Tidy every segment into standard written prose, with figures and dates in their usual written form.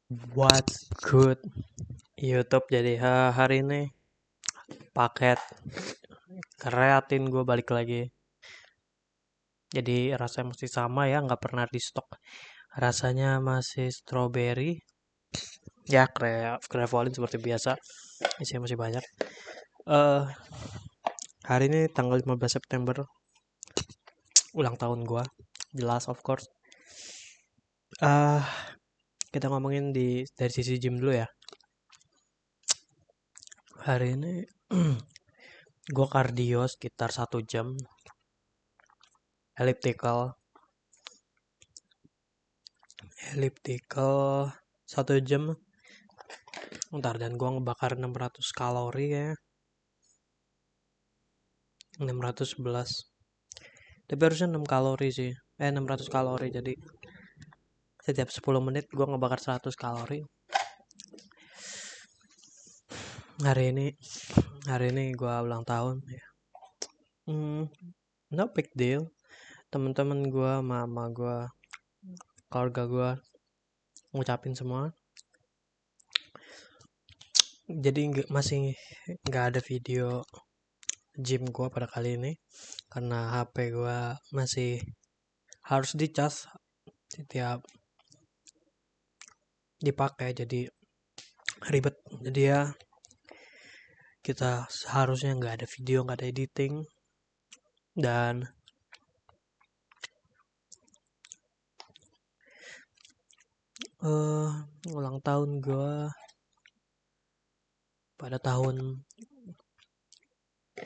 What's good YouTube? Jadi hari ini paket kreatin gue balik lagi. Jadi rasanya masih sama ya, nggak pernah di stok. Rasanya masih strawberry. Ya kreavolin seperti biasa. Isinya masih banyak. eh Hari ini tanggal 15 September, ulang tahun gue. Jelas of course. eh Kita ngomongin dari sisi gym dulu ya. Hari ini gue kardio sekitar 1 jam. Elliptical elliptical 1 jam. Ntar, dan gua ngebakar 600 kalori ya. 611. Tapi harusnya 6 kalori sih. 600 kalori. Jadi setiap 10 menit gua ngebakar 100 kalori. Hari ini gua ulang tahun ya. No big deal. Temen-temen gua, mama gua, keluarga gua ngucapin semua. Jadi masih nggak ada video gym gua pada kali ini karena HP gua masih harus dicas setiap dipakai, jadi ribet. Jadi ya, kita seharusnya nggak ada video, nggak ada editing. Dan ulang tahun gue pada tahun,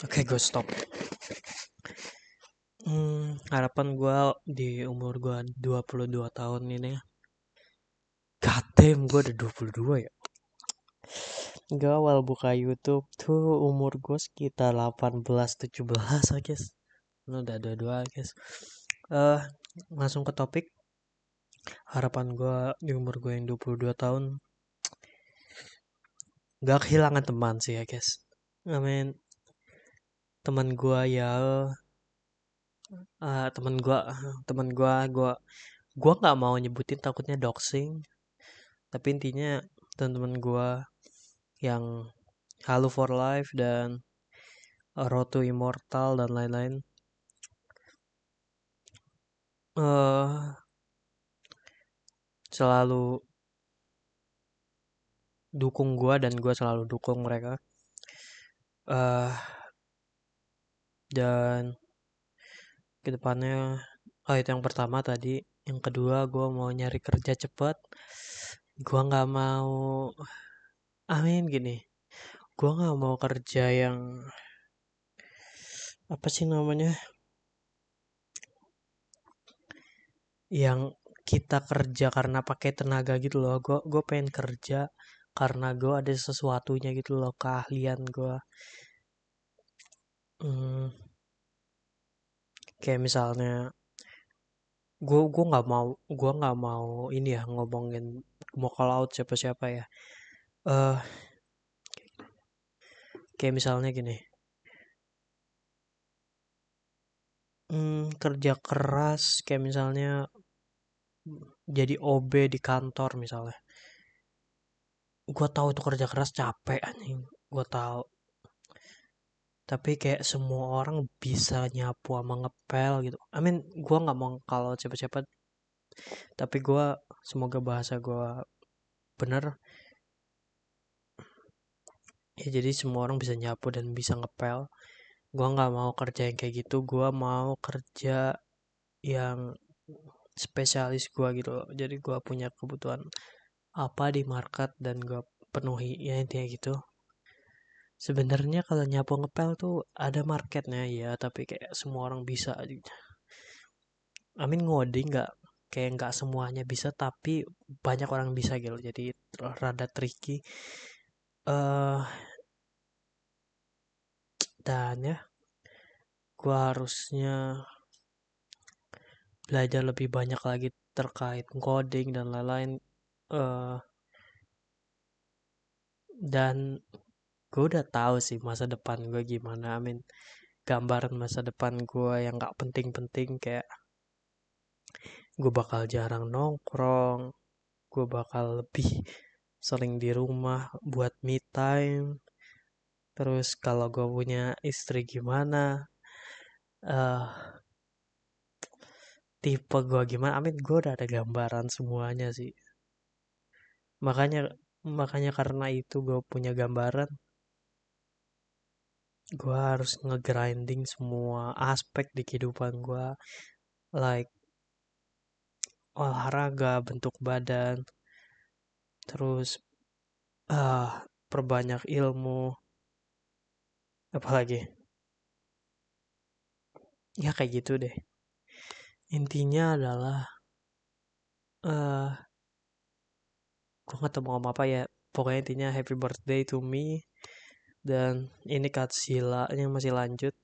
oke, gue stop. Harapan gue di umur gue 22 tahun ini, god damn, gue udah 22 ya. Gue awal buka YouTube tuh umur gue sekitar 18-17 I guess. Udah 22 I guess. Langsung ke topik. Harapan gue di umur gue yang 22 tahun, gak kehilangan teman sih I guess. I mean, teman gue ya, teman gue nggak mau nyebutin, takutnya doxing. Tapi intinya teman-teman gue yang Halo for Life dan Road to Immortal dan lain-lain, eh selalu dukung gue dan gue selalu dukung mereka. eh dan kedepannya, itu yang pertama tadi. Yang kedua, gue mau nyari kerja cepet. Gue nggak mau, amin gini, gue nggak mau kerja yang apa sih namanya, yang kita kerja karena pakai tenaga gitu loh. Gue pengen kerja karena gue ada sesuatunya gitu loh, keahlian gue. hmm, Kayak misalnya, gue nggak mau ini ya, ngomongin mau call out siapa-siapa ya. eh Kayak misalnya gini, kerja keras, kayak misalnya jadi OB di kantor misalnya. Gue tahu itu kerja keras, capek anjing. Gue tahu. Tapi kayak semua orang bisa nyapu sama ngepel gitu. I mean, gue nggak mau kalau siapa-siapa, tapi gue, semoga bahasa gue bener ya. Jadi semua orang bisa nyapu dan bisa ngepel. Gue nggak mau kerja yang kayak gitu. Gue mau kerja yang spesialis gue gitu loh. Jadi gue punya kebutuhan apa di market dan gue penuhi ya, intinya gitu. Sebenarnya kalau nyapu ngepel tuh ada marketnya ya, tapi kayak semua orang bisa aja. Amin, ngoding nggak semuanya bisa, tapi banyak orang bisa gitu. Jadi rada tricky. eh dan ya, gua harusnya belajar lebih banyak lagi terkait coding dan lain-lain. eh dan gue udah tahu sih masa depan gue gimana. Amin, gambaran masa depan gue yang nggak penting-penting, kayak gue bakal jarang nongkrong, gue bakal lebih sering di rumah buat me time. Terus kalau gue punya istri gimana, eh tipe gue gimana, amin gue udah ada gambaran semuanya sih. Makanya makanya karena itu gue punya gambaran, gue harus nge-grinding semua aspek di kehidupan gue, like olahraga, bentuk badan, terus perbanyak ilmu, apalagi ya kayak gitu deh. Intinya adalah eh gue nggak tahu mau ngomong apa ya, pokoknya intinya happy birthday to me. Dan ini Godzilla yang masih lanjut,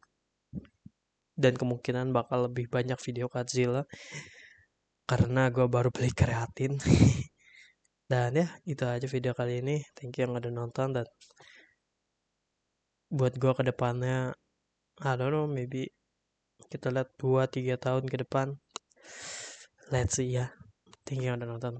dan kemungkinan bakal lebih banyak video Godzilla karena gue baru beli kreatin. Dan ya itu aja video kali ini, thank you yang udah nonton. Dan buat gue ke depannya, I don't know, maybe kita lihat 2-3 tahun ke depan, let's see ya. Thank you yang udah nonton.